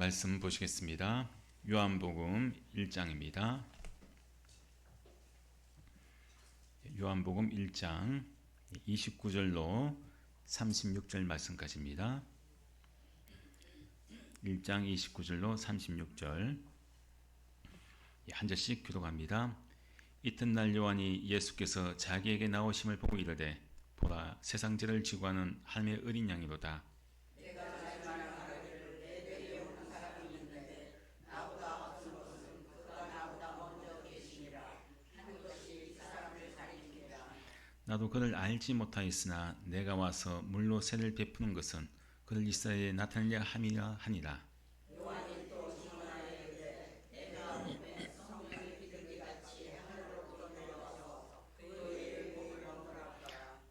말씀 보시겠습니다. 요한복음 1장입니다. 요한복음 1장 29절로 36절 말씀까지입니다. 1장 29절로 36절 한 절씩 교독합니다. 이튿날 요한이 예수께서 자기에게 나오심을 보고 이르되 보라 세상 죄를 지고 하는 하나님의 어린 양이로다. 나도 그를 알지 못하였으나 내가 와서 물로 세를 베푸는 것은 그를 이스라엘에 나타내려 함이라 하니라.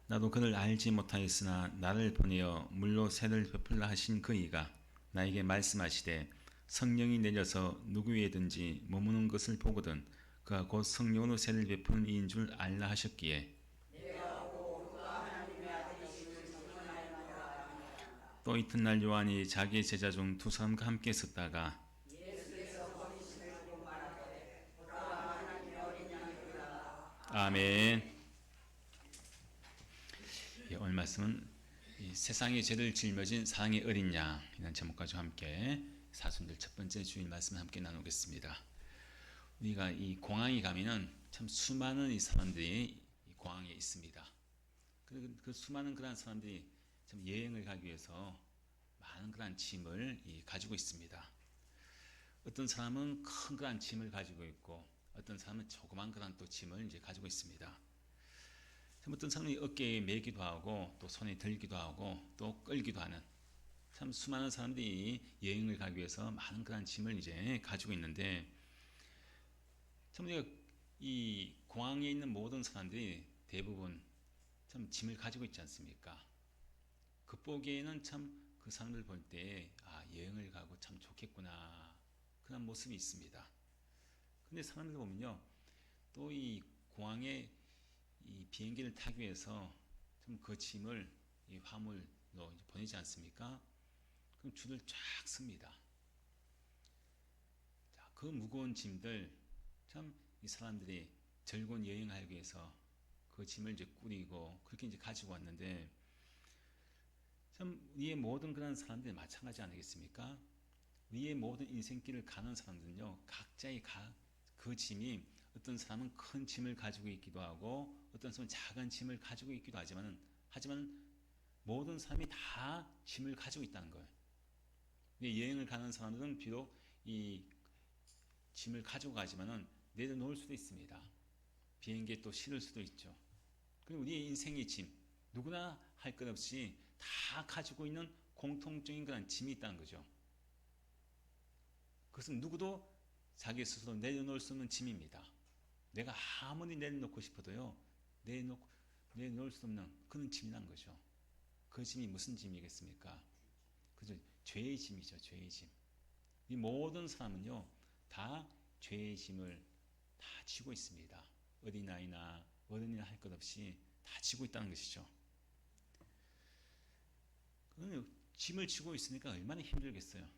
나도 그를 알지 못하였으나 나를 보내어 물로 세를 베풀라 하신 그 이가 나에게 말씀하시되 성령이 내려서 누구 위에든지 머무는 것을 보거든 그가 곧 성령으로 세를 베푸는 이인 줄 알라 하셨기에 또 이튿날 요한이 자기의 제자 중 두 사람과 함께 섰다가 아멘. 오늘 말씀은 세상의 죄를 짊어진 사랑의 어린 양이라는 제목까지 함께 사순절 첫 번째 주일 말씀을 함께 나누겠습니다. 우리가 이 공항에 가면은 참 수많은 이 사람들이 이 공항에 있습니다. 그 수많은 그런 사람들이 참 여행을 가기 위해서 많은 그런 짐을 가지고 있습니다. 어떤 사람은 큰 그런 짐을 가지고 있고 어떤 사람은 조그만 그런 또 짐을 이제 가지고 있습니다. 어떤 사람이 어깨에 메기도 하고 또 손에 들기도 하고 또 끌기도 하는 참 수많은 사람들이 여행을 가기 위해서 많은 그런 짐을 이제 가지고 있는데 참 우리가 이 공항에 있는 모든 사람들이 대부분 참 짐을 가지고 있지 않습니까? 겉보기에는 참 그 사람들 볼 때 여행을 가고 참 좋겠구나 그런 모습이 있습니다. 근데 사람들 보면요 또 이 공항에 이 비행기를 타기 위해서 좀 그 짐을 이 화물로 보내지 않습니까? 그럼 줄을 쫙 섭니다. 자, 그 무거운 짐들 참 이 사람들이 즐거운 여행을 하기 위해서 그 짐을 이제 꾸리고 그렇게 이제 가지고 왔는데 참 우리의 모든 그런 사람들이 마찬가지 아니겠습니까? 우리의 모든 인생길을 가는 사람들은요 각자의 그 짐이 어떤 사람은 큰 짐을 가지고 있기도 하고 어떤 사람은 작은 짐을 가지고 있기도 하지만 모든 사람이 다 짐을 가지고 있다는 거예요. 여행을 가는 사람들은 비록 이 짐을 가지고 가지만은 내려놓을 수도 있습니다. 비행기에 또 실을 수도 있죠. 그리고 우리의 인생의 짐 누구나 할 것 없이 다 가지고 있는 공통적인 그런 짐이 있다는 거죠. 그것은 누구도 자기 스스로 내려놓을 수 없는 짐입니다. 내가 아무리 내려놓고 싶어도요 내려놓을 수 없는 그런 짐이란 거죠. 그 짐이 무슨 짐이겠습니까? 그죠? 죄의 짐이죠. 죄의 짐. 이 모든 사람은요 다 죄의 짐을 다 지고 있습니다. 어린아이나 어른이나 할 것 없이 다 지고 있다는 것이죠. 짐을 지고 있으니까 얼마나 힘들겠어요.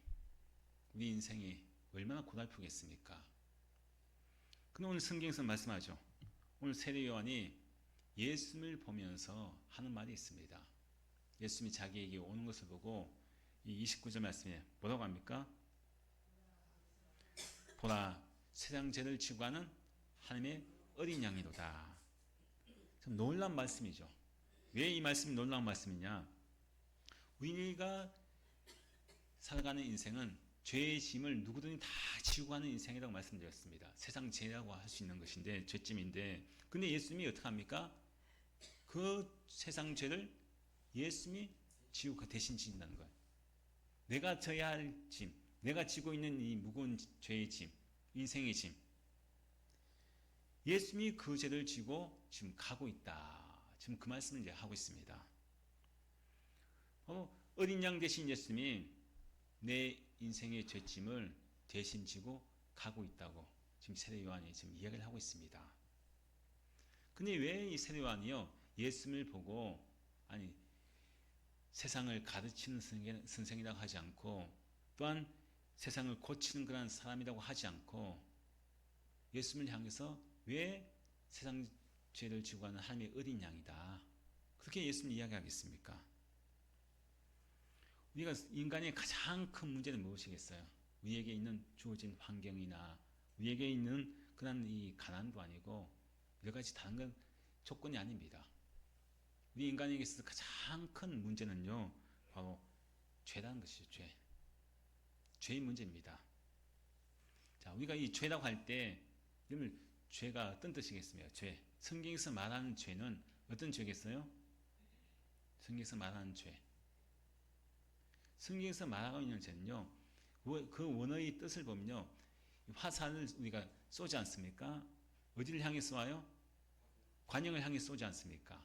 우리 인생이 얼마나 고달프겠습니까? 근데 오늘 성경에서 말씀하죠. 오늘 세례 요한이 예수님을 보면서 하는 말이 있습니다. 예수님이 자기에게 오는 것을 보고 이 29절 말씀에 뭐라고 합니까? 보라 세상 죄를 지고 가는 하나님의 어린 양이로다. 참 놀라운 말씀이죠. 왜 이 말씀이 놀라운 말씀이냐? 우리가 살아가는 인생은 죄의 짐을 누구든지 다 지고 가는 인생이라고 말씀드렸습니다. 세상 죄라고 할 수 있는 것인데 죄짐인데 근데 예수님이 어떻게 합니까? 그 세상 죄를 예수님이 지고 대신 지신다는 거예요. 내가 져야 할 짐, 내가 지고 있는 이 무거운 죄의 짐, 인생의 짐 예수님이 그 죄를 지고 지금 가고 있다. 지금 그 말씀을 이제 하고 있습니다. 어린 양 대신 예수님이 내 인생의 죄짐을 대신 지고 가고 있다고 지금 세례 요한이 지금 이야기를 하고 있습니다. 근데 왜 이 세례 요한이요 예수님을 보고 세상을 가르치는 선생이라고 하지 않고 또한 세상을 고치는 그런 사람이라고 하지 않고 예수님을 향해서 왜 세상 죄를 지고 가는 하나님의 어린 양이다. 그렇게 예수님 이야기하겠습니까? 우리가 인간의 가장 큰 문제는 무엇이겠어요? 우리에게 있는 주어진 환경이나 우리에게 있는 그런 이 가난도 아니고 여러 가지 다른 건 조건이 아닙니다. 우리 인간에게 있어서 가장 큰 문제는요, 바로 죄라는 것이죠. 죄의 문제입니다. 자, 우리가 이 죄라고 할 때, 여러분, 죄가 어떤 뜻이겠습니까? 죄. 성경에서 말하는 죄는 어떤 죄겠어요? 성경에서 말하는 죄. 성경에서 말하고 있는 죄는요, 그 원어의 뜻을 보면요, 화살을 우리가 쏘지 않습니까? 어디를 향해 쏘아요? 관역을 향해 쏘지 않습니까?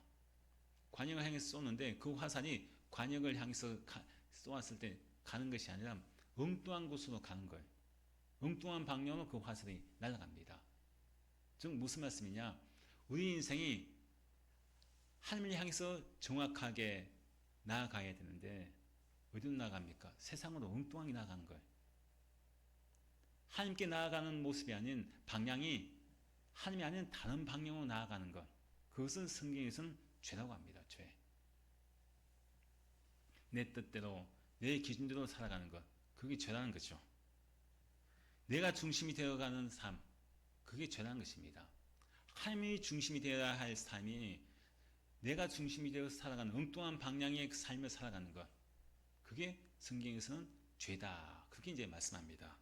관역을 향해 쏘는데 그 화살이 관역을 향해서 쏘았을 때 가는 것이 아니라 엉뚱한 곳으로 가는 거예요. 엉뚱한 방향으로 그 화살이 날아갑니다. 즉 무슨 말씀이냐? 우리 인생이 하나님을 향해서 정확하게 나아가야 되는데 어디로 나아갑니까? 세상으로 엉뚱하게 나아가는 거예요. 하나님께 나아가는 모습이 아닌 방향이 하나님이 아닌 다른 방향으로 나아가는 것. 그것은 성경에서는 죄라고 합니다. 죄. 내 뜻대로 내 기준대로 살아가는 것. 그게 죄라는 거죠. 내가 중심이 되어가는 삶. 그게 죄라는 것입니다. 하나님이 중심이 되어야 할 삶이 내가 중심이 되어 살아가는 엉뚱한 방향의 삶을 살아가는 것. 그게 성경에서는 죄다. 그렇게 이제 말씀합니다.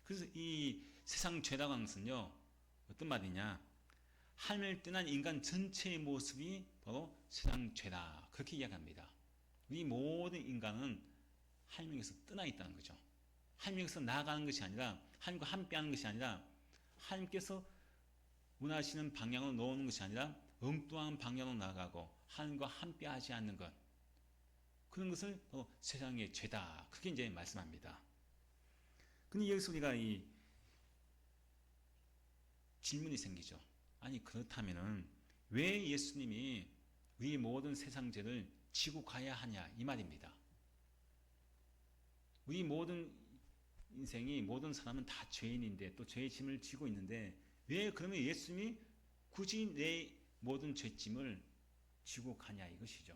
그래서 이 세상 죄라고 하는 것은요, 어떤 말이냐? 하나님을 떠난 인간 전체의 모습이 바로 세상 죄다. 그렇게 이야기합니다. 우리 모든 인간은 하나님에게서 떠나 있다는 거죠. 하나님에게서 나아가는 것이 아니라, 하나님과 함께하는 것이 아니라, 하나님께서 원하시는 방향으로 놓는 것이 아니라 엉뚱한 방향으로 나아가고 하나님과 함께하지 않는 것. 그런 것을 세상의 죄다. 그렇게 이제 말씀합니다. 근데 여기서 우리가 이 질문이 생기죠. 아니 그렇다면은 왜 예수님이 우리 모든 세상 죄를 지고 가야 하냐 이 말입니다. 우리 모든 인생이 모든 사람은 다 죄인인데 또 죄의 짐을 지고 있는데 왜 그러면 예수님이 굳이 내 모든 죄짐을 지고 가냐 이것이죠.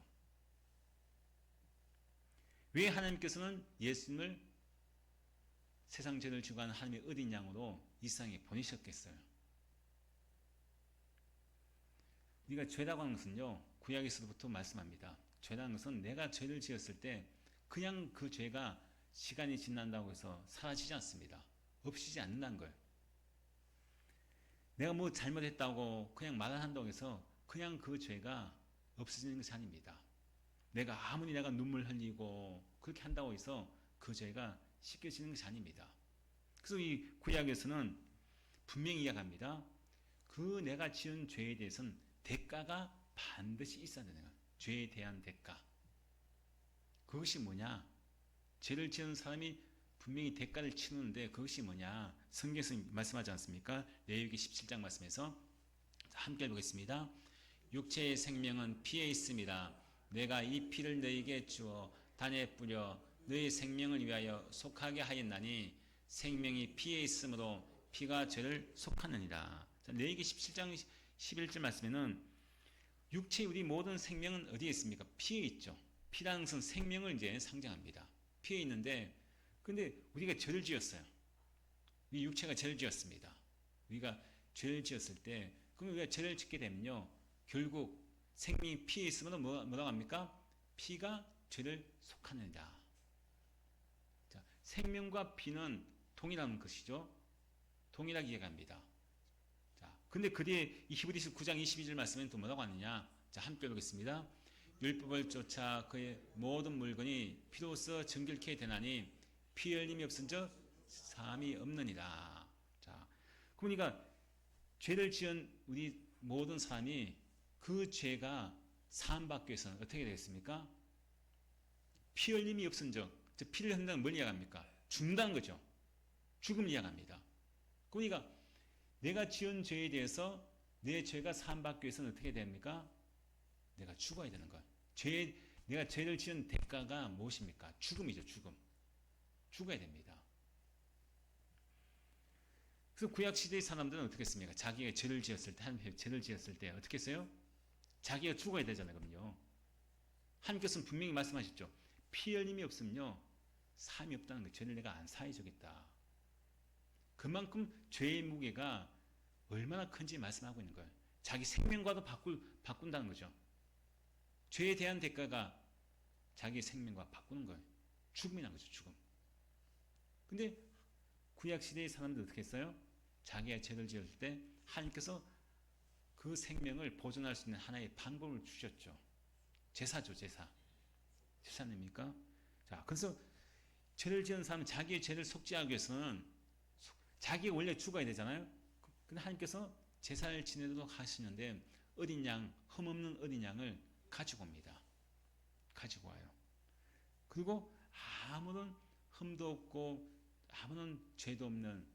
왜 하나님께서는 예수님을 세상 죄를 지고 가는 하나님의 어린 양으로 이 세상에 보내셨겠어요? 우리가 죄라고 하는 것은요, 구약에서부터 말씀합니다. 죄라는 것은 내가 죄를 지었을 때 그냥 그 죄가 시간이 지난다고 해서 사라지지 않습니다. 없어지지 않는다는 거예요. 내가 뭐 잘못했다고 그냥 말을 한다고 해서 그냥 그 죄가 없어지는 것이 아닙니다. 아무리 내가 눈물 흘리고 그렇게 한다고 해서 그 죄가 씻겨지는 것이 아닙니다. 그래서 이 구약에서는 분명히 이야기합니다. 그 내가 지은 죄에 대해서는 대가가 반드시 있어야 되는 거예요. 죄에 대한 대가. 그것이 뭐냐? 죄를 지은 사람이 분명히 대가를 치르는데 그것이 뭐냐? 성경에서 말씀하지 않습니까? 레위기 17장 말씀에서 함께 보겠습니다. 육체의 생명은 피에 있습니다. 내가 이 피를 너희에게 주어 단에 뿌려 너희 생명을 위하여 속하게 하였나니 생명이 피에 있으므로 피가 죄를 속하느니라. 레위기 17장 11절 말씀에는 육체의 우리 모든 생명은 어디에 있습니까? 피에 있죠. 피라는 것은 생명을 이제 상징합니다. 피에 있는데 근데 우리가 죄를 지었어요. 우리 육체가 죄를 지었습니다. 우리가 죄를 지었을 때 그러면 우리가 죄를 짓게 되면요. 결국 생명이 피에 있으면 뭐라고 합니까? 피가 죄를 속하느니라. 자, 생명과 피는 동일한 것이죠. 동일하게 이해합니다. 자, 근데 그 뒤에 이 히브리서 9장 22절 말씀엔 또 뭐라고 하느냐? 자, 함께 보겠습니다. 율법을 쫓아 그의 모든 물건이 피로써 정결케 되나니 피 흘림이 없은즉 사함이 없느니라. 자, 그러니까 죄를 지은 우리 모든 사람이 그 죄가 사함받기 위해서는 어떻게 되겠습니까? 피 흘림이 없은즉, 즉 피를 흘린다는 뭘 이야기합니까? 죽는다는 거죠. 죽음을 이야기합니다. 그러니까 내가 지은 죄에 대해서 내 죄가 사함받기 위해서는 어떻게 됩니까? 내가 죽어야 되는 거예요. 내가 죄를 지은 대가가 무엇입니까? 죽음이죠, 죽음. 죽어야 됩니다. 그래서 구약 시대의 사람들은 어떻게 했습니까? 자기가 죄를 지었을 때, 하나님 죄를 지었을 때 어떻게 했어요? 자기가 죽어야 되잖아요. 그럼요. 하나님께서는 분명히 말씀하셨죠. 피 흘림이 없으면요 사함이 없다는 거예요. 죄를 내가 안 사해 주겠다. 그만큼 죄의 무게가 얼마나 큰지 말씀하고 있는 거예요. 자기 생명과도 바꾼다는 거죠. 죄에 대한 대가가 자기 생명과 바꾸는 거예요. 죽음이라는 거죠. 죽음. 근데 구약시대의 사람들 어떻게 했어요? 자기가 죄를 지을 때 하나님께서 그 생명을 보존할 수 있는 하나의 방법을 주셨죠. 제사죠. 제사입니까? 자, 그래서 죄를 지은 사람은 자기의 죄를 속죄하기 위해서는 자기가 원래 죽어야 되잖아요. 근데 하나님께서 제사를 지내도록 하시는데 어린 양, 흠없는 어린 양을 가지고 옵니다. 가지고 와요. 그리고 아무런 흠도 없고 아무런 죄도 없는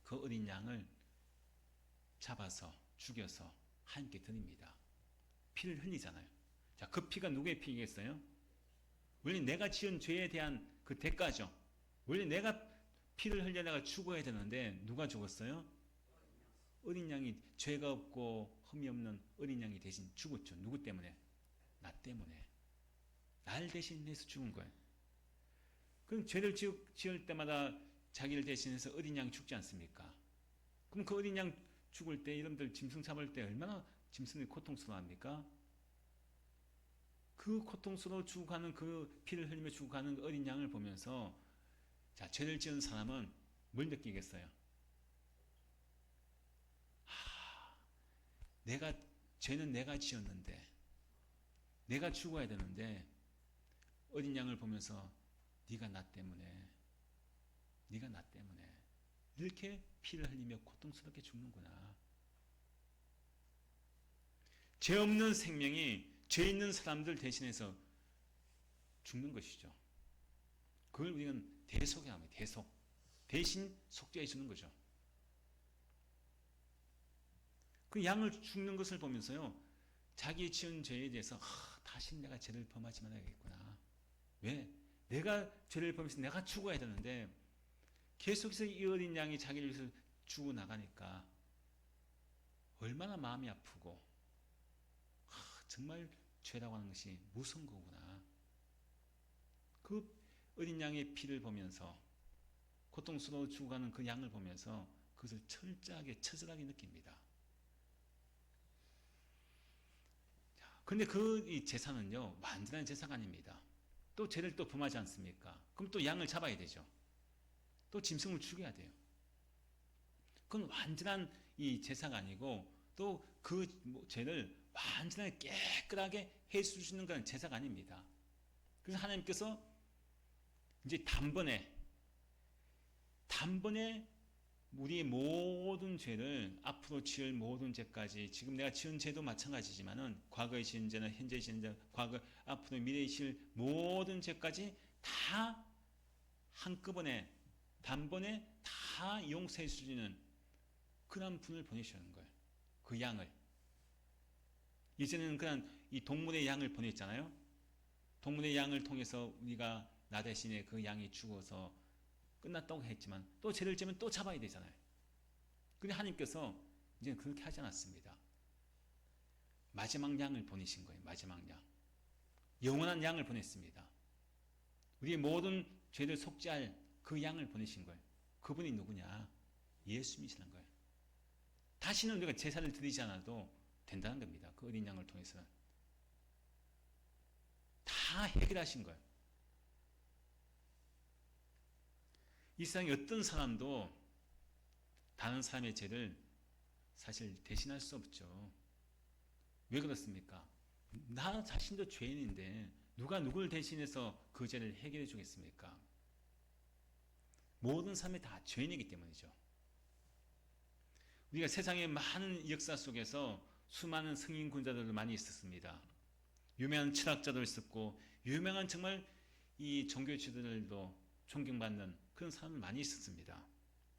그 어린 양을 잡아서 죽여서 하나님께 드립니다. 피를 흘리잖아요. 자, 그 피가 누구의 피겠어요? 원래 내가 지은 죄에 대한 그 대가죠. 원래 내가 피를 흘려다가 죽어야 되는데 누가 죽었어요? 어린 양이 죄가 없고 흠이 없는 어린 양이 대신 죽었죠. 누구 때문에? 나 때문에. 날 대신해서 죽은 거예요. 그럼 죄를 지을 때마다 자기를 대신해서 어린 양이 죽지 않습니까? 그럼 그 어린 양 죽을 때 여러분들 짐승 잡을 때 얼마나 짐승이 고통스러워합니까? 그 고통스러워 죽어가는 그 피를 흘리며 죽어가는 그 어린 양을 보면서 자, 죄를 지은 사람은 뭘 느끼겠어요? 죄는 내가 지었는데 내가 죽어야 되는데 어린 양을 보면서 네가 나 때문에 이렇게 피를 흘리며 고통스럽게 죽는구나. 죄 없는 생명이 죄 있는 사람들 대신해서 죽는 것이죠. 그걸 우리는 대속이라고 합니다. 대신 속죄해 주는 거죠. 그 양을 죽는 것을 보면서요, 자기 지은 죄에 대해서 다시 내가 죄를 범하지 말아야겠구나. 왜? 내가 죄를 범해서 내가 죽어야 되는데 계속해서 이 어린 양이 자기를 위해서 죽어 나가니까 얼마나 마음이 아프고 정말 죄라고 하는 것이 무서운 거구나. 그 어린 양의 피를 보면서 고통스러워 죽어가는 그 양을 보면서 그것을 철저하게 처절하게 느낍니다. 근데 그 제사는요, 완전한 제사가 아닙니다. 또 죄를 또 범하지 않습니까? 그럼 또 양을 잡아야 되죠. 또 짐승을 죽여야 돼요. 그건 완전한 이 제사가 아니고 또 그 죄를 완전하게 깨끗하게 해주시는 건 제사가 아닙니다. 그래서 하나님께서 이제 단번에 우리의 모든 죄를 앞으로 지을 모든 죄까지 지금 내가 지은 죄도 마찬가지지만은 과거에 지은 죄나 현재 지은 죄, 과거 앞으로 미래에 지을 모든 죄까지 다 한꺼번에 단번에 다 용서해 주시는 그런 분을 보내시는 거예요. 그 양을. 이제는 그냥 이 동물의 양을 보냈잖아요. 동물의 양을 통해서 우리가 나 대신에 그 양이 죽어서 끝났다고 했지만 또 죄를 지면 또 잡아야 되잖아요. 근데 하나님께서 이제는 그렇게 하지 않았습니다. 마지막 양을 보내신 거예요. 마지막 양. 영원한 양을 보냈습니다. 우리의 모든 죄를 속죄할 그 양을 보내신 거예요. 그분이 누구냐? 예수님이시라는 거예요. 다시는 우리가 제사를 드리지 않아도 된다는 겁니다. 그 어린 양을 통해서는. 다 해결하신 거예요. 이 세상에 어떤 사람도 다른 사람의 죄를 사실 대신할 수 없죠. 왜 그렇습니까? 나 자신도 죄인인데 누가 누굴 대신해서 그 죄를 해결해 주겠습니까? 모든 사람이 다 죄인이기 때문이죠. 우리가 세상의 많은 역사 속에서 수많은 승인 군자들도 많이 있었습니다. 유명한 철학자도 있었고 유명한 정말 이 종교 지도자들도 존경받는 그런 사람들 많이 있었습니다.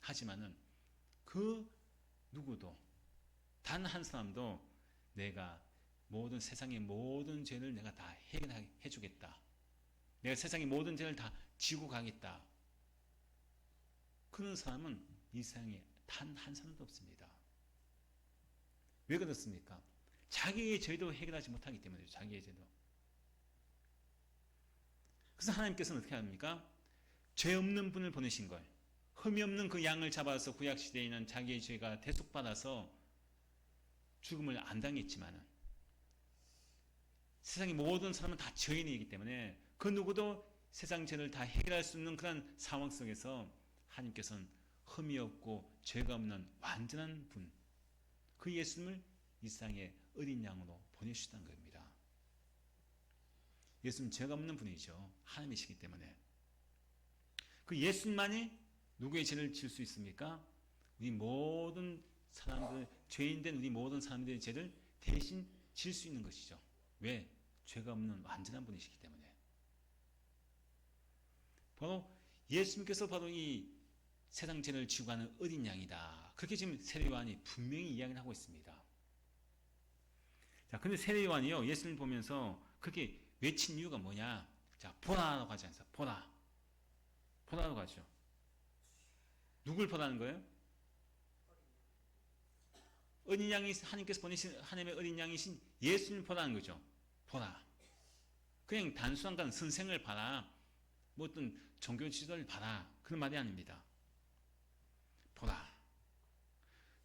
하지만은 그 누구도 단 한 사람도 내가 세상의 모든 죄를 내가 다 해결해 주겠다. 내가 세상의 모든 죄를 다 지고 가겠다. 그런 사람은 이 세상에 단 한 사람도 없습니다. 왜 그렇습니까? 자기의 죄도 해결하지 못하기 때문이죠. 자기의 죄도. 그래서 하나님께서는 어떻게 합니까? 죄 없는 분을 보내신 거예요. 흠이 없는 그 양을 잡아서 구약시대에는 자기의 죄가 대속받아서 죽음을 안 당했지만은 세상의 모든 사람은 다 죄인이기 때문에 그 누구도 세상 죄를 다 해결할 수 없는 그런 상황 속에서 하나님께서는 흠이 없고 죄가 없는 완전한 분, 그 예수님을 이 세상에 어린 양으로 보내주셨다는 겁니다. 예수님 죄가 없는 분이죠. 하나님이시기 때문에. 그 예수님만이 누구의 죄를 질 수 있습니까? 우리 모든 사람들, 죄인된 우리 모든 사람들의 죄를 대신 질 수 있는 것이죠. 왜? 죄가 없는 완전한 분이시기 때문에. 바로 예수님께서 바로 이 세상 죄를 지고 가는 어린 양이다. 그렇게 지금 세례요한이 분명히 이야기를 하고 있습니다. 자, 근데 세례요한이요, 예수님을 보면서 그렇게 외친 이유가 뭐냐? 자, 보라라고 하지 않습니까? 보라. 보라라고 하죠. 누굴 보라는 거예요? 어린 양이, 하나님께서 보내신 하나님의 어린 양이신 예수님을 보라는 거죠. 보라. 그냥 단순한 건 선생을 봐라. 뭐 어떤 종교 지도를 봐라. 그런 말이 아닙니다. 보라.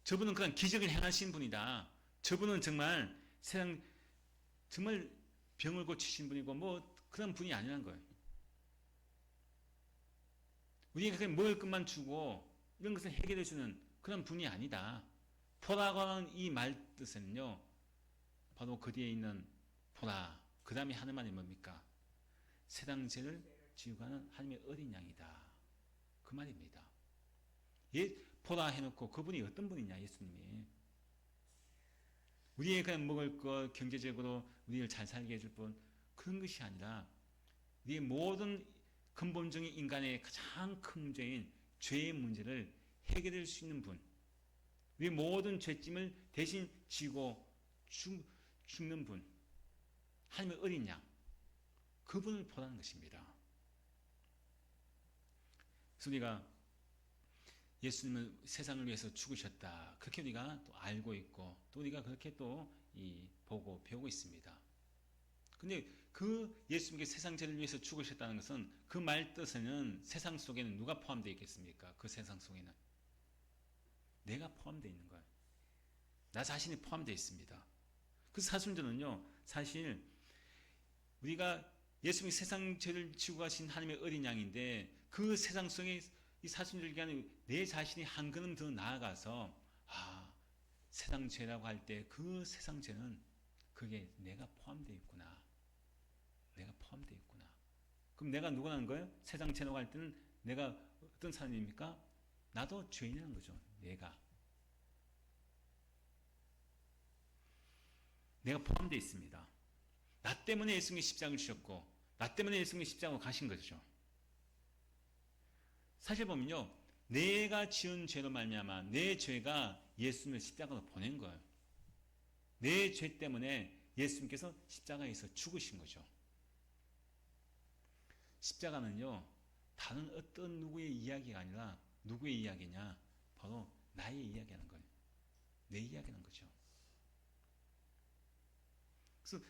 저분은 그냥 기적을 행하신 분이다. 저분은 정말 세상, 정말 병을 고치신 분이고 뭐 그런 분이 아니란 거예요. 우리가 그냥 먹을 것만 주고 이런 것을 해결해 주는 그런 분이 아니다. 보라고 하는 이 말 뜻에는요, 바로 그 뒤에 있는 보라, 그 다음에 하는 말이 뭡니까? 세상 죄를 지우고 가는 하나님의 어린 양이다. 그 말입니다. 보라 해놓고 그분이 어떤 분이냐, 예수님이. 우리의 그냥 먹을 것, 경제적으로 우리를 잘 살게 해줄 분, 그런 것이 아니라 우리의 모든 근본적인 인간의 가장 큰 문제인 죄의 문제를 해결할 수 있는 분, 우리의 모든 죄짐을 대신 지고 죽는 분, 하나님의 어린 양, 그분을 보라는 것입니다. 그래서 우리가 예수님은 세상을 위해서 죽으셨다, 그렇게 우리가 또 알고 있고 또 우리가 그렇게 또 보고 배우고 있습니다. 근데 그 예수님께 세상 죄를 위해서 죽으셨다는 것은 그 말 뜻에는 세상 속에는 누가 포함되어 있겠습니까? 그 세상 속에는 내가 포함되어 있는 거예요. 나 자신이 포함되어 있습니다. 그 사순절은요, 사실 우리가 예수님이 세상 죄를 지고 가신 하나님의 어린 양인데 그 세상 속에 이 사순절 기간에 내 자신이 한 걸음 더 나아가서 세상 죄라고 할 때 그 세상 죄는 그게 내가 포함되어 있구나. 내가 포함되어 있구나. 그럼 내가 누구라는 거예요? 세상 죄라고 할 때는 내가 어떤 사람입니까? 나도 죄인이라는 거죠. 내가 포함되어 있습니다. 나 때문에 예수님이 십자가를 주셨고 나 때문에 예수님이 십자가로 가신 거죠. 사실 보면요, 내가 지은 죄로 말미암아 내 죄가 예수님을 십자가로 보낸 거예요. 내 죄 때문에 예수님께서 십자가에서 죽으신 거죠. 십자가는요, 다른 어떤 누구의 이야기가 아니라 누구의 이야기냐? 바로 나의 이야기하는 거예요. 내 이야기하는 거죠. 그래서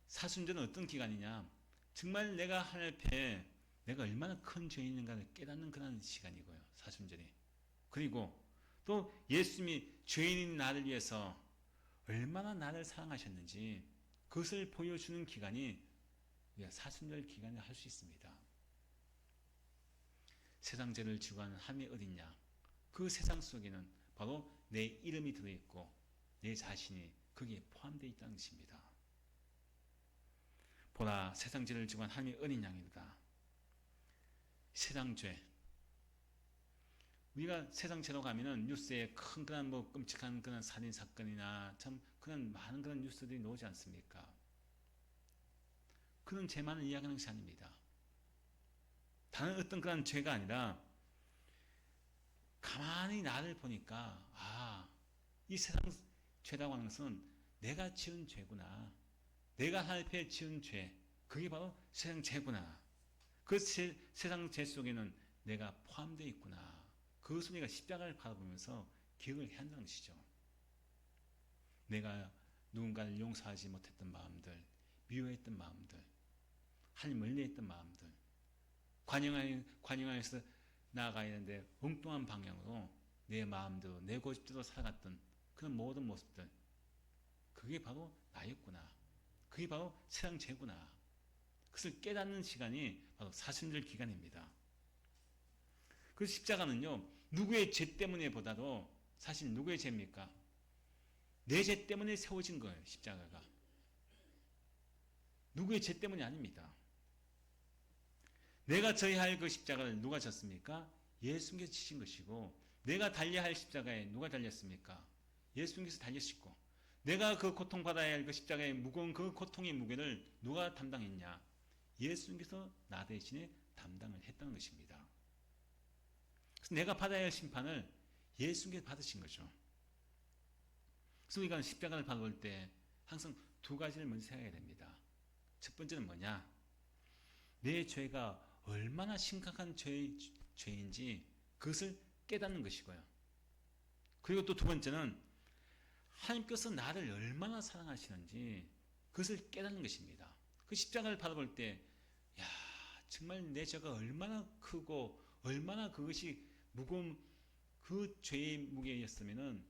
사순절은 어떤 기간이냐? 정말 내가 하나님 앞에 내가 얼마나 큰 죄인인가를 깨닫는 그런 시간이고요. 사순절이. 그리고 또 예수님이 죄인인 나를 위해서 얼마나 나를 사랑하셨는지 그것을 보여주는 기간이 우리가 사순절 기간을 할 수 있습니다. 세상 죄를 지고 가는 하나님의 어린 양, 그 세상 속에는 바로 내 이름이 들어있고 내 자신이 거기에 포함되어 있다는 것입니다. 보라, 세상 죄를 지고 가는 하나님의 어린 양이다. 세상 죄. 우리가 세상 죄로 가면은 뉴스에 큰 그런 뭐 끔찍한 그런 살인 사건이나 참 그런 많은 그런 뉴스들이 나오지 않습니까? 그런 죄만을 이야기하는 것이 아닙니다. 다른 어떤 그런 죄가 아니라 가만히 나를 보니까 이 세상 죄라고 하는 것은 내가 지은 죄구나. 내가 하나님 앞에 지은 죄, 그게 바로 세상 죄구나. 그 세상 죄 속에는 내가 포함되어 있구나. 그것을 우리가 십자가를 바라보면서 기억을 해야 한다는 것이죠. 내가 누군가를 용서하지 못했던 마음들, 미워했던 마음들, 하나님 멀리했던 마음들, 관영하에서 나아가야 하는데 엉뚱한 방향으로 내 마음대로 내 고집대로 살아갔던 그런 모든 모습들, 그게 바로 나였구나. 그게 바로 세상 죄구나. 그것을 깨닫는 시간이 바로 사순절 기간입니다. 그 십자가는요, 누구의 죄 때문에 보다도 사실 누구의 죄입니까? 내 죄 때문에 세워진 거예요, 십자가가. 누구의 죄 때문이 아닙니다. 내가 져야 할 그 십자가를 누가 졌습니까? 예수님께서 지신 것이고, 내가 달려야 할 십자가에 누가 달렸습니까? 예수님께서 달리시고, 내가 그 고통받아야 할 그 십자가의 무거운 그 고통의 무게를 누가 담당했냐? 예수님께서 나 대신에 담당을 했다는 것입니다. 그래서 내가 받아야 할 심판을 예수님께서 받으신 거죠. 그래서 우리가 십자가를 바라볼 때 항상 두 가지를 먼저 생각해야 됩니다. 첫 번째는 뭐냐? 내 죄가 얼마나 심각한 죄인지 그것을 깨닫는 것이고요. 그리고 또 두 번째는 하나님께서 나를 얼마나 사랑하시는지 그것을 깨닫는 것입니다. 그 십자가를 바라볼 때, 야, 정말 내 죄가 얼마나 크고 얼마나 그것이 무거운 그 죄의 무게였으면은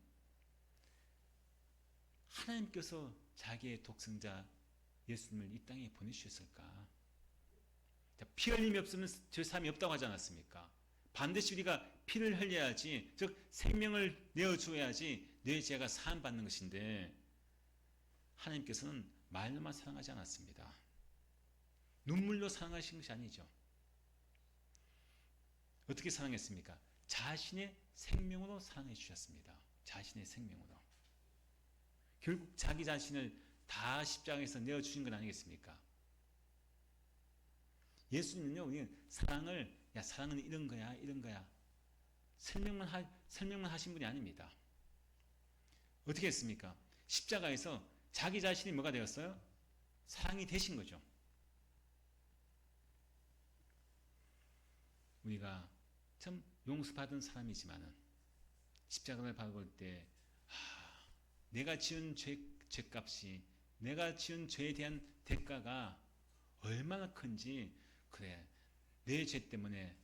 하나님께서 자기의 독생자 예수님을 이 땅에 보내주셨을까? 피 흘림이 없으면 죄사함이 없다고 하지 않았습니까? 반드시 우리가 피를 흘려야지, 즉 생명을 내어주어야지 내 죄가 사함받는 것인데 하나님께서는 말로만 사랑하지 않았습니다. 눈물로 사랑하신 것이 아니죠. 어떻게 사랑했습니까? 자신의 생명으로 사랑해 주셨습니다. 자신의 생명으로. 결국 자기 자신을 다 십자가에서 내어주신 건 아니겠습니까? 예수님은요, 우리는 사랑을, 야, 사랑은 이런 거야, 이런 거야. 설명만 하신 분이 아닙니다. 어떻게 했습니까? 십자가에서 자기 자신이 뭐가 되었어요? 사랑이 되신 거죠. 우리가 참 용서받은 사람이지만은 십자가를 바라볼 때, 내가 지은 죄값이, 내가 지은 죄에 대한 대가가 얼마나 큰지, 그래, 내 죄 때문에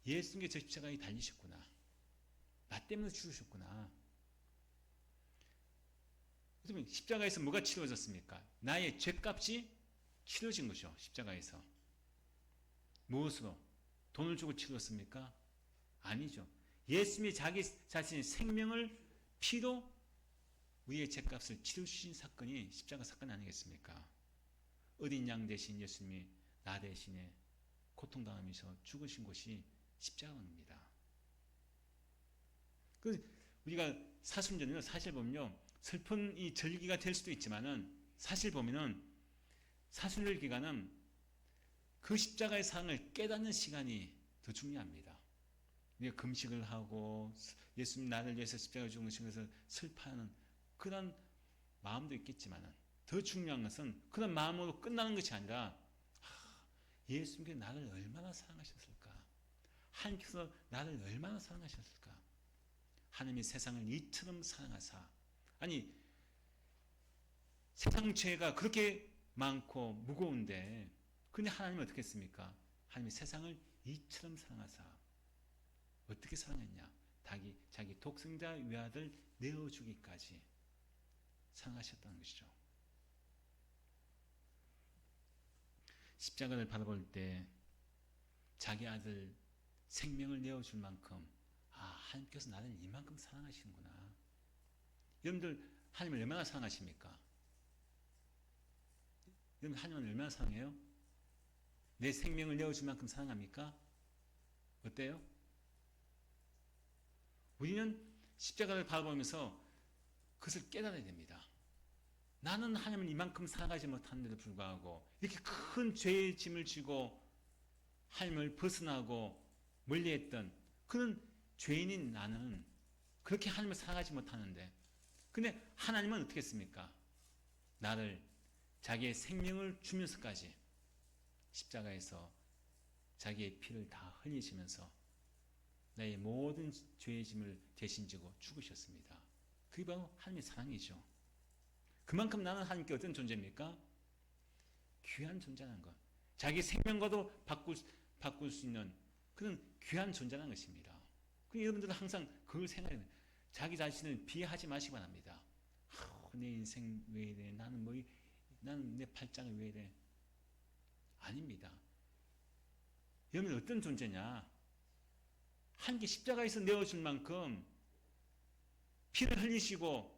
예수님께 저 십자가에 달리셨구나. 나 때문에 죽으셨구나. 그러면 십자가에서 뭐가 치러졌습니까? 나의 죄값이 치러진 거죠. 십자가에서. 무엇으로? 돈을 주고 치렀습니까? 아니죠. 예수님이 자기 자신의 생명을 피로 우리의 죄값을 치러주신 사건이 십자가 사건 아니겠습니까? 어린 양 대신 예수님이 나 대신에 고통당하면서 죽으신 곳이 십자가입니다. 우리가 사순절은 사실 보면요, 슬픈 이 절기가 될 수도 있지만은 사실 보면은 사순절 기간은 그 십자가의 사랑을 깨닫는 시간이 더 중요합니다. 우리가 금식을 하고 예수님 나를 위해서 십자가에 죽으신 것을 슬퍼하는 그런 마음도 있겠지만은 더 중요한 것은 그런 마음으로 끝나는 것이 아니라 예수님께서 나를 얼마나 사랑하셨을까? 하나님께서 나를 얼마나 사랑하셨을까? 하나님이 세상을 이처럼 사랑하사, 아니 세상 죄가 그렇게 많고 무거운데 근데 하나님은 어떻게 했습니까? 하나님이 세상을 이처럼 사랑하사 어떻게 사랑했냐? 자기 독생자 외아들 내어주기까지 사랑하셨다는 것이죠. 십자가를 바라볼 때 자기 아들 생명을 내어줄 만큼 하나님께서 나를 이만큼 사랑하시는구나. 여러분들 하나님을 얼마나 사랑하십니까? 여러분 하나님을 얼마나 사랑해요? 내 생명을 내어줄 만큼 사랑합니까? 어때요? 우리는 십자가를 바라보면서 그것을 깨달아야 됩니다. 나는 하나님을 이만큼 사랑하지 못하는데도 불구하고 이렇게 큰 죄의 짐을 지고 하나님을 벗어나고 멀리했던 그런 죄인인 나는 그렇게 하나님을 사랑하지 못하는데, 근데 하나님은 어떻게 했습니까? 나를 자기의 생명을 주면서까지 십자가에서 자기의 피를 다 흘리시면서 나의 모든 죄의 짐을 대신 지고 죽으셨습니다. 그게 바로 하나님의 사랑이죠. 그만큼 나는 하나님께 어떤 존재입니까? 귀한 존재라는 것. 자기 생명과도 바꿀 수 있는 그런 귀한 존재라는 것입니다. 여러분들은 항상 그걸 생각해야 돼요. 자기 자신을 비하하지 마시기 바랍니다. 내 인생 왜 이래? 나는 내 팔자는 왜 이래? 아닙니다. 여러분 어떤 존재냐? 한 개 십자가에서 내어줄 만큼 피를 흘리시고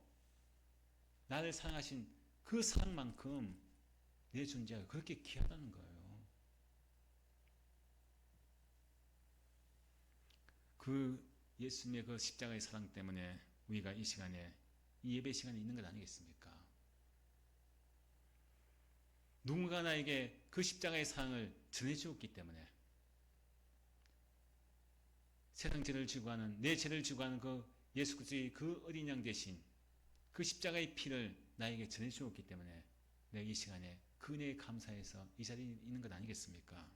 나를 사랑하신 그 사랑만큼 내 존재가 그렇게 귀하다는 거예요. 그 예수님의 그 십자가의 사랑 때문에 우리가 이 시간에 이 예배 시간에 있는 것 아니겠습니까? 누군가 나에게 그 십자가의 사랑을 전해주었기 때문에 세상 죄를 지고 하는 내 죄를 지고 하는 그 예수 그리스도의 그 어린 양 대신 그 십자가의 피를 나에게 전해주었기 때문에 내가 이 시간에 그 은혜에 감사해서 이 자리에 있는 것 아니겠습니까?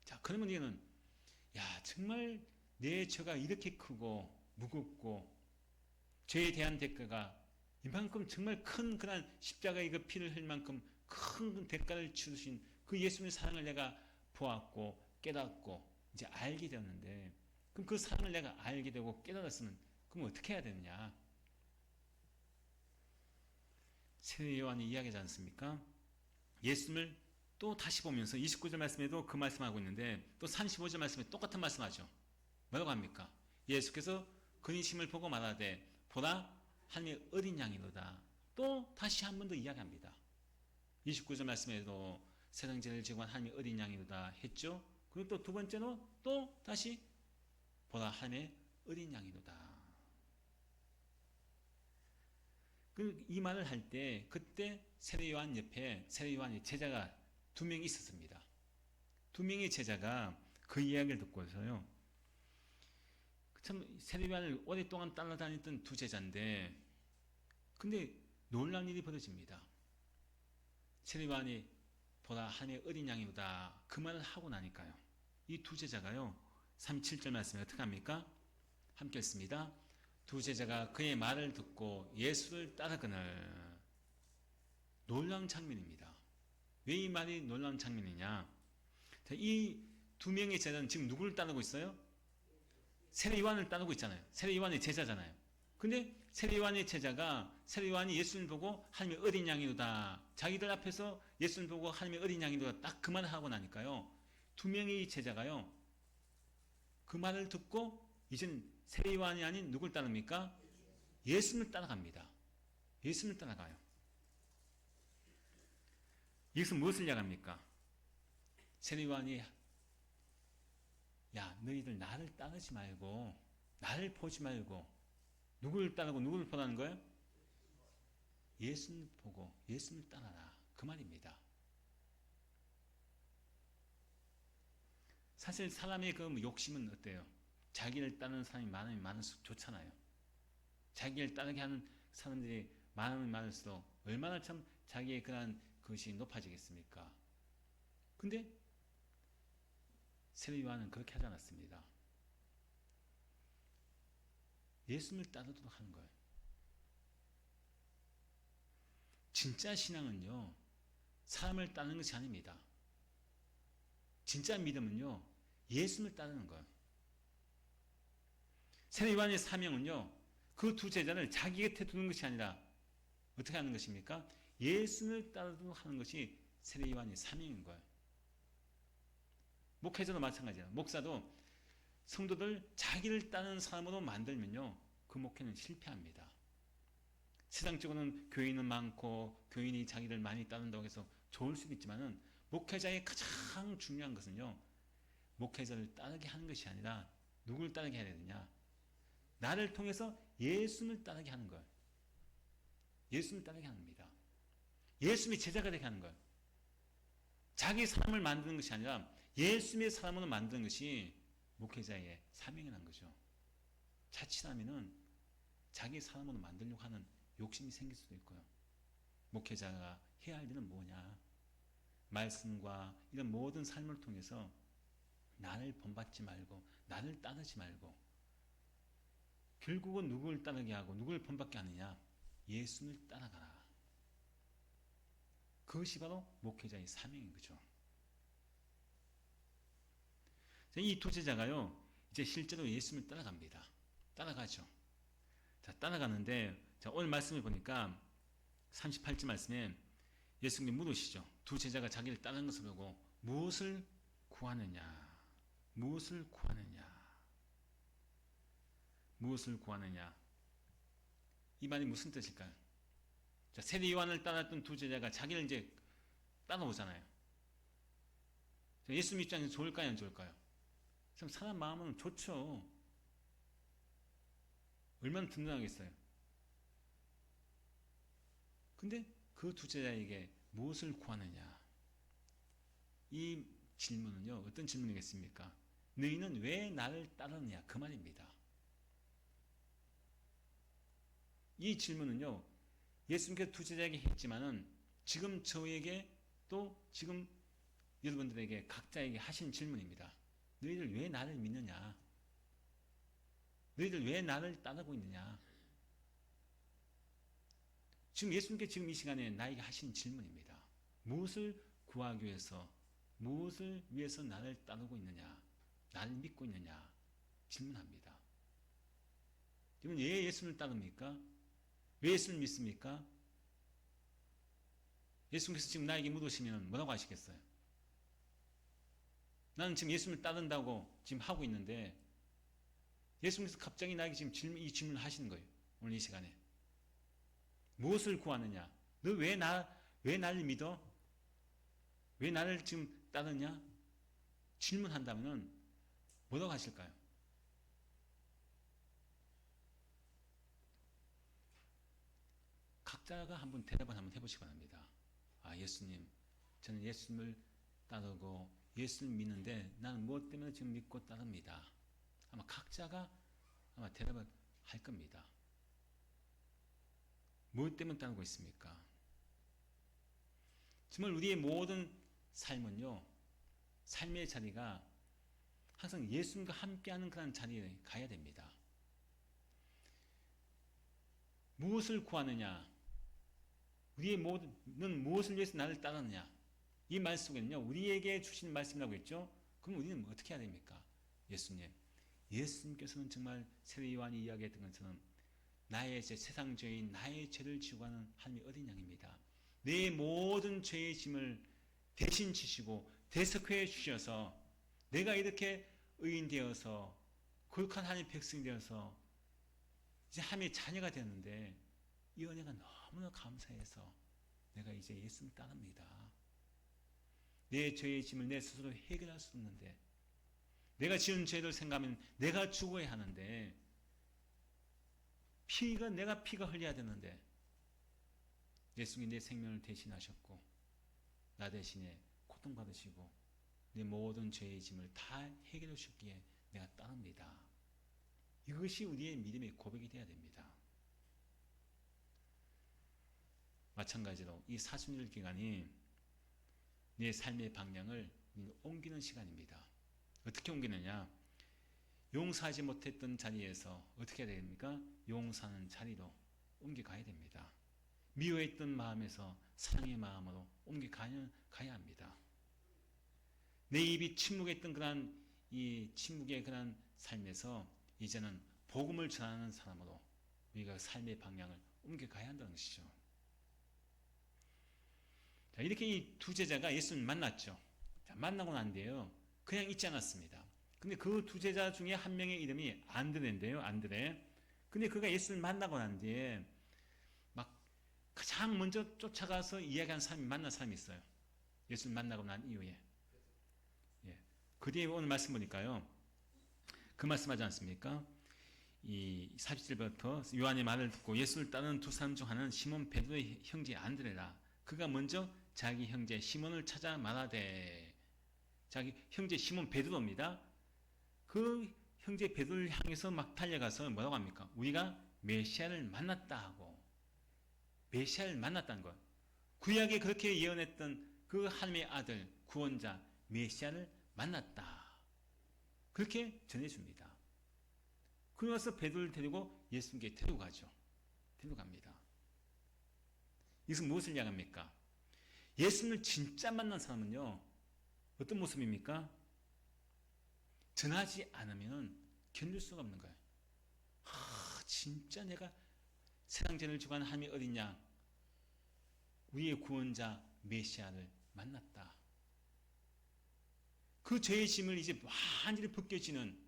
자, 그러면 이거는 정말 내 죄가 이렇게 크고 무겁고 죄에 대한 대가가 이만큼 정말 큰 그런 십자가의 그 피를 흘릴 만큼 큰 대가를 치르신 그 예수님의 사랑을 내가 보았고 깨닫고 이제 알게 되었는데, 그럼 그 사랑을 내가 알게 되고 깨달았으면 그럼 어떻게 해야 되느냐? 세례 요한이 이야기하지 않습니까? 예수님을 또 다시 보면서 29절 말씀에도 그 말씀하고 있는데 또 35절 말씀에 똑같은 말씀하죠. 뭐라고 합니까? 예수께서 그리심을 보고 말하되 보라 하나님의 어린 양이로다. 또 다시 한 번 더 이야기합니다. 29절 말씀에도 세상 죄를 지고 하나님의 어린 양이로다 했죠. 그리고 또 두 번째로 또 다시 보라 하나님의 어린 양이로다. 이 말을 할 때 그때 세례 요한 옆에 세례 요한의 제자가 두 명이 있었습니다. 두 명의 제자가 그 이야기를 듣고서요. 참 세례 요한을 오랫동안 따라다녔던 두 제자인데 근데 놀라운 일이 벌어집니다. 세례 요한이 보라 하나님의 어린 양이로다 그 말을 하고 나니까요. 이 두 제자가요. 37절 말씀에 어떻게 합니까? 함께 읽습니다. 두 제자가 그의 말을 듣고 예수를 따르거늘. 놀라운 장면입니다. 왜 이 말이 놀라운 장면이냐? 이 두 명의 제자는 지금 누구를 따르고 있어요? 세례 요한을 따르고 있잖아요. 세례 요한의 제자잖아요. 근데 세례 요한의 제자가 세례 요한이 예수님을 보고 하나님의 어린 양이로다. 자기들 앞에서 예수님을 보고 하나님의 어린 양이로다. 딱 그 말을 하고 나니까요. 두 명의 제자가요. 그 말을 듣고 이젠 세례 요한이 아닌 누굴 따릅니까? 예수님을 따라갑니다. 예수님을 따라가요. 이것은 무엇을 이야기합니까? 세례 요한이 너희들 나를 따르지 말고 나를 보지 말고 누구를 따르고 누구를 보라는 거예요? 예수님을 보고 예수님을 따라라. 그 말입니다. 사실 사람의 그 욕심은 어때요? 자기를 따르는 사람이 많으면 많을수록 좋잖아요. 자기를 따르게 하는 사람들이 많으면 많을수록 얼마나 참 자기의 그런 것이 높아지겠습니까? 근데 세례 요한은 그렇게 하지 않았습니다. 예수님을 따르도록 하는 거예요. 진짜 신앙은요, 사람을 따르는 것이 아닙니다. 진짜 믿음은요, 예수님을 따르는 거예요. 세례 요한의 사명은요, 그 두 제자를 자기 곁에 두는 것이 아니라 어떻게 하는 것입니까? 예수님을 따르도록 하는 것이 세례 요한의 사명인 거예요. 목회자도 마찬가지예요. 목사도 성도들 자기를 따르는 사람으로 만들면요, 그 목회는 실패합니다. 세상적으로는 교인은 많고 교인이 자기를 많이 따른다고 해서 좋을 수도 있지만은 목회자의 가장 중요한 것은요, 목회자를 따르게 하는 것이 아니라 누구를 따르게 해야 되느냐? 나를 통해서 예수님을 따르게 하는 거예요. 예수님을 따르게 합니다. 예수님이 제자가 되게 하는 거예요. 자기 사람을 만드는 것이 아니라 예수님의 사람으로 만드는 것이 목회자의 사명이라는 거죠. 자칫하면은 자기 사람으로 만들려고 하는 욕심이 생길 수도 있고요. 목회자가 해야 할 일은 뭐냐? 말씀과 이런 모든 삶을 통해서 나를 본받지 말고 나를 따르지 말고 결국은 누구를 따르게 하고 누구를 본받게 하느냐? 예수를 따라가라. 그것이 바로 목회자의 사명인 거죠. 이 두 제자가요, 이제 실제로 예수를 따라갑니다. 따라가죠. 자, 따라가는데, 자, 오늘 말씀을 보니까 38절 말씀에 예수님이 물으시죠. 두 제자가 자기를 따르는 것을 보고 무엇을 구하느냐? 무엇을 구하느냐? 무엇을 구하느냐? 이 말이 무슨 뜻일까요? 자, 세례 요한을 따랐던 두 제자가 자기를 이제 따라오잖아요. 예수님 입장에서 좋을까요? 안 좋을까요? 참 사람 마음은 좋죠. 얼마나 든든하겠어요. 근데 그 두 제자에게 무엇을 구하느냐? 이 질문은요, 어떤 질문이겠습니까? 너희는 왜 나를 따르느냐? 그 말입니다. 이 질문은요, 예수님께서 두 제자에게 했지만은 지금 저에게 또 지금 여러분들에게 각자에게 하신 질문입니다. 너희들 왜 나를 믿느냐? 너희들 왜 나를 따르고 있느냐? 지금 예수님께 지금 이 시간에 나에게 하신 질문입니다. 무엇을 구하기 위해서, 무엇을 위해서 나를 따르고 있느냐? 나를 믿고 있느냐? 질문합니다. 여러분, 왜 예수님을 따릅니까? 왜 예수님을 믿습니까? 예수님께서 지금 나에게 물으시면 뭐라고 하시겠어요? 나는 지금 예수님을 따른다고 지금 하고 있는데 예수님께서 갑자기 나에게 지금 이 질문을 하시는 거예요. 오늘 이 시간에. 무엇을 구하느냐? 너 왜 나를 믿어? 왜 나를 지금 따르냐? 질문한다면 뭐라고 하실까요? 각자가 한번 대답을 한번 해보시기 바랍니다. 아, 예수님, 저는 예수님을 따르고 예수를 믿는데 나는 무엇 때문에 지금 믿고 따릅니다. 아마 각자가 아마 대답을 할 겁니다. 무엇 때문에 따르고 있습니까? 정말 우리의 모든 삶은요, 삶의 자리가 항상 예수님과 함께하는 그런 자리에 가야 됩니다. 무엇을 구하느냐? 우리의 모든 무엇을 위해서 나를 따르느냐? 이 말 속에는요, 우리에게 주신 말씀이라고 했죠? 그럼 우리는 어떻게 해야 됩니까? 예수님께서는 정말 세례 요한이 이야기했던 것처럼 나의 죄, 세상 죄인 나의 죄를 지고 가는 하나님의 어린 양입니다. 내 모든 죄의 짐을 대신 지시고 대속해 주셔서 내가 이렇게 의인 되어서 거룩한 하나님의 백성이 되어서 이제 하나님의 자녀가 되었는데 이 은혜가 너무나 감사해서 내가 이제 예수님을 따릅니다. 내 죄의 짐을 내 스스로 해결할 수 없는데 내가 지은 죄를 생각하면 내가 죽어야 하는데 내가 피가 흘려야 되는데 예수님이 내 생명을 대신하셨고 나 대신에 고통받으시고 내 모든 죄의 짐을 다 해결해 주셨기에 내가 따릅니다. 이것이 우리의 믿음의 고백이 되어야 됩니다. 마찬가지로 이 사순절 기간이 내 삶의 방향을 옮기는 시간입니다. 어떻게 옮기느냐? 용서하지 못했던 자리에서 어떻게 해야 됩니까? 용서하는 자리로 옮겨가야 됩니다. 미워했던 마음에서 사랑의 마음으로 옮겨가야 합니다. 내 입이 침묵했던 그런 이 침묵의 그런 삶에서 이제는 복음을 전하는 사람으로 우리가 삶의 방향을 옮겨가야 한다는 것이죠. 자, 이렇게 이 두 제자가 예수님을 만났죠. 자, 만나고 난 뒤에요, 그냥 있지 않았습니다. 근데 그 두 제자 중에 한 명의 이름이 안드레인데요, 안드레. 근데 그가 예수를 만나고 난 뒤에 막 가장 먼저 쫓아가서 이야기한 사람이 만난 사람이 있어요. 예수를 만나고 난 이후에. 예. 그 뒤에 오늘 말씀 보니까요, 그 말씀하지 않습니까? 이 40절부터 요한의 말을 듣고 예수를 따르는 두 사람 중 하나는 시몬 베드로의 형제 안드레라. 그가 먼저 자기 형제 시몬을 찾아 말하되, 자기 형제 시몬 베드로입니다. 그 형제 베드로를 향해서 막 달려가서 뭐라고 합니까? 우리가 메시아를 만났다 하고, 메시아를 만났다는 것. 구약에 그렇게 예언했던 그 하나님의 아들 구원자 메시아를 만났다. 그렇게 전해줍니다. 그러고 나서 베드로를 데리고 예수님께 데려가죠. 데려갑니다. 이것은 무엇을 이야기합니까? 예수님을 진짜 만난 사람은요, 어떤 모습입니까? 전하지 않으면 견딜 수가 없는 거예요. 진짜 내가 세상 죄를 주관 하나님이 어딨냐? 우리의 구원자 메시아를 만났다. 그 죄의 짐을 이제 완전히 벗겨지는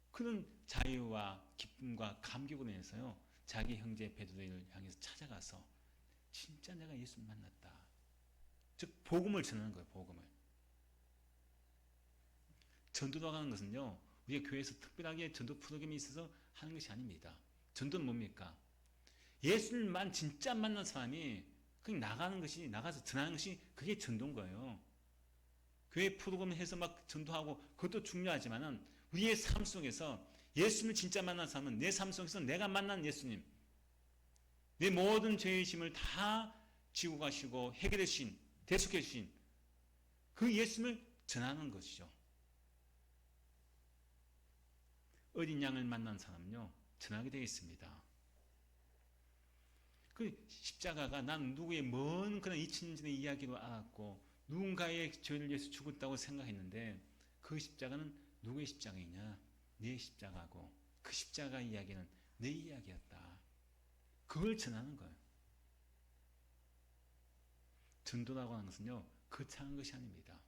그런 자유와 기쁨과 감격으로 인해서요, 자기 형제 베드로를 향해서 찾아가서 진짜 내가 예수를 만났다. 즉 복음을 전하는 거예요. 복음을. 전도라고 하는 것은요, 우리가 교회에서 특별하게 전도 프로그램이 있어서 하는 것이 아닙니다. 전도는 뭡니까? 예수님만 진짜 만난 사람이 그냥 나가서 전하는 것이 그게 전도인 거예요. 교회 프로그램을 해서 막 전도하고 그것도 중요하지만은 우리의 삶 속에서 예수님을 진짜 만난 사람은 내 삶 속에서 내가 만난 예수님, 내 모든 죄의 짐을 다 지고 가시고 해결해 주신, 대속해 주신 그 예수님을 전하는 것이죠. 어린 양을 만난 사람은요, 전하게 되어 있습니다. 그 십자가가 난 누구의 먼 그런 2000년 전의 이야기로 알았고 누군가의 죄를 위해서 죽었다고 생각했는데 그 십자가는 누구의 십자가이냐? 내 십자가고 그 십자가 이야기는 내 이야기였다. 그걸 전하는 거예요. 전도라고 하는 것은요, 거창한 것이 아닙니다.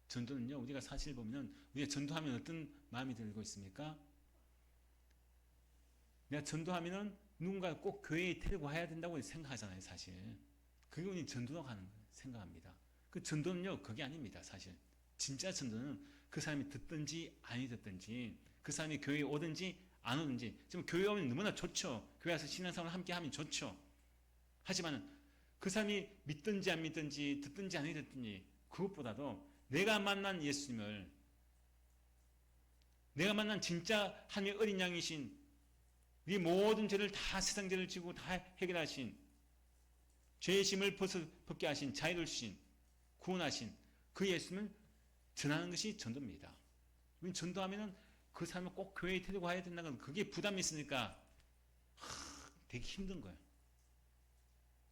전도는요, 우리가 사실 보면 우리가 전도하면 어떤 마음이 들고 있습니까? 내가 전도하면은 누군가 꼭 교회에 데리고 와야 된다고 생각하잖아요, 사실. 그게 우리 전도라고 하는 거예요, 생각합니다. 그 전도는요, 그게 아닙니다, 사실. 진짜 전도는 그 사람이 듣든지 아니 듣든지, 그 사람이 교회에 오든지 안 오든지, 지금 교회에 오면 너무나 좋죠. 교회 와서 신앙생활을 함께 하면 좋죠. 하지만 그 사람이 믿든지 안 믿든지, 듣든지 안 듣든지, 그것보다도 내가 만난 예수님을, 내가 만난 진짜 하나님의 어린 양이신, 우리 모든 죄를 다, 세상 죄를 지고 다 해결하신, 죄의 짐을 벗게 하신, 자유를 주신, 구원하신 그 예수님을 전하는 것이 전도입니다. 전도하면은 그 사람을 꼭 교회에 데리고 와야 된다는 건 그게 부담이 있으니까 되게 힘든 거예요.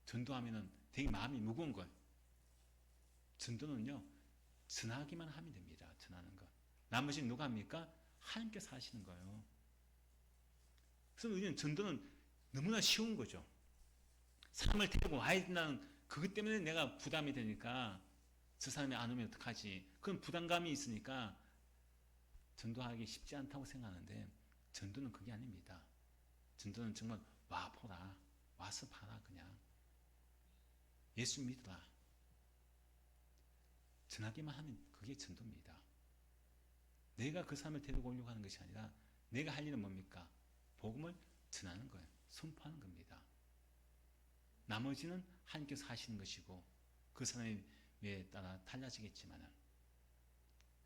전도하면은 되게 마음이 무거운 거예요. 전도는요, 전하기만 하면 됩니다. 전하는 것. 나머지는 누가 합니까? 하나님께서 하시는 거예요. 그래서 우리는 전도는 너무나 쉬운 거죠. 사람을 데리고 와야 된다는 그것 때문에 내가 부담이 되니까 저 사람이 안 오면 어떡하지? 그런 부담감이 있으니까 전도하기 쉽지 않다고 생각하는데 전도는 그게 아닙니다. 전도는 정말 와 보라. 와서 봐라 그냥. 예수 믿으라. 전하기만 하면 그게 전도입니다. 내가 그 사람을 데리고 오려고 하는 것이 아니라 내가 할 일은 뭡니까? 복음을 전하는 거예요. 선포하는 겁니다. 나머지는 하나님께서 하시는 것이고 그 사람의 에 따라 달라지겠지만은,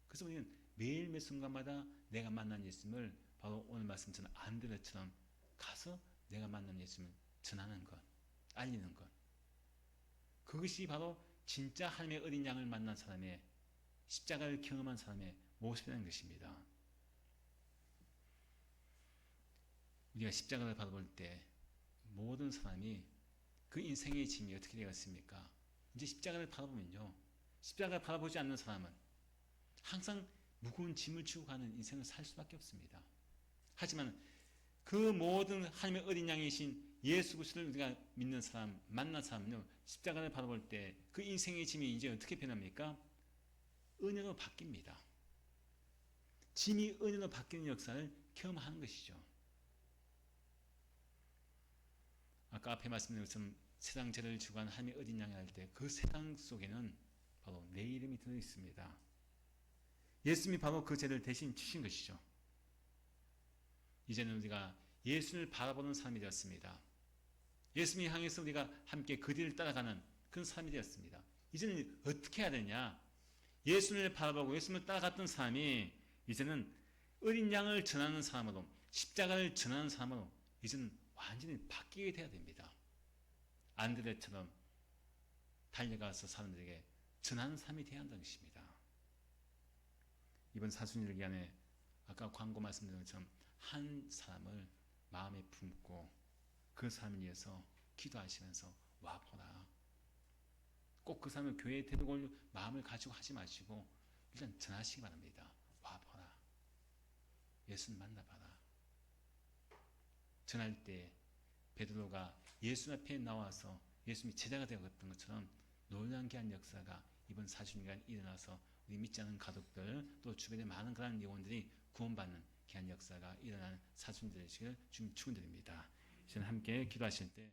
그래서 우리는 매일매 순간마다 내가 만난 예수님을 바로 오늘 말씀처럼 안드레처럼 가서 내가 만난 예수님을 전하는 것, 알리는 것, 그것이 바로 진짜 하나님의 어린 양을 만난 사람의, 십자가를 경험한 사람의 모습이라는 것입니다. 우리가 십자가를 바라볼 때 모든 사람이 그 인생의 짐이 어떻게 되었습니까? 이제 십자가를 바라보면요, 십자가를 바라보지 않는 사람은 항상 무거운 짐을 지고 가는 인생을 살 수밖에 없습니다. 하지만 그 모든 하나님의 어린 양이신 예수 그리스도를 우리가 믿는 사람, 만난 사람은요, 십자가를 바라볼 때 그 인생의 짐이 이제 어떻게 변합니까? 은혜로 바뀝니다. 짐이 은혜로 바뀌는 역사를 경험하는 것이죠. 아까 앞에 말씀드린 것처럼 세상 죄를 지고 간 하나님의 어린 양이 할 때 그 세상 속에는 바로 내 이름이 들어 있습니다. 예수님이 바로 그 죄를 대신 지신 것이죠. 이제는 우리가 예수를 바라보는 사람이 되었습니다. 예수님을 향해서 우리가 함께 그 뒤를 따라가는 그런 사람이 되었습니다. 이제는 어떻게 해야 되냐? 예수를 바라보고 예수님을 따라갔던 사람이 이제는 어린 양을 전하는 사람으로, 십자가를 전하는 사람으로 이제는 완전히 바뀌게 돼야 됩니다. 안드레처럼 달려가서 사람들에게 전하는 삶이 되어야 한다는 것입니다. 이번 사순절 기간에 아까 광고 말씀드린 것처럼 한 사람을 마음에 품고 그 사람을 위해서 기도하시면서 와보라. 꼭 그 사람을 교회에 데리고 올 마음을 가지고 하지 마시고 일단 전하시기 바랍니다. 와보라. 예수를 만나봐라. 전할 때 베드로가 예수 앞에 나와서 예수님이 제자가 되었던 것처럼 놀라운 귀한 역사가 이번 사순간 일어나서 우리 믿지 않은 가족들 또 주변에 많은 그런 영혼들이 구원받는 귀한 역사가 일어나는 사순절 되시길 주님 축원드립니다. 이제 함께 기도하실 때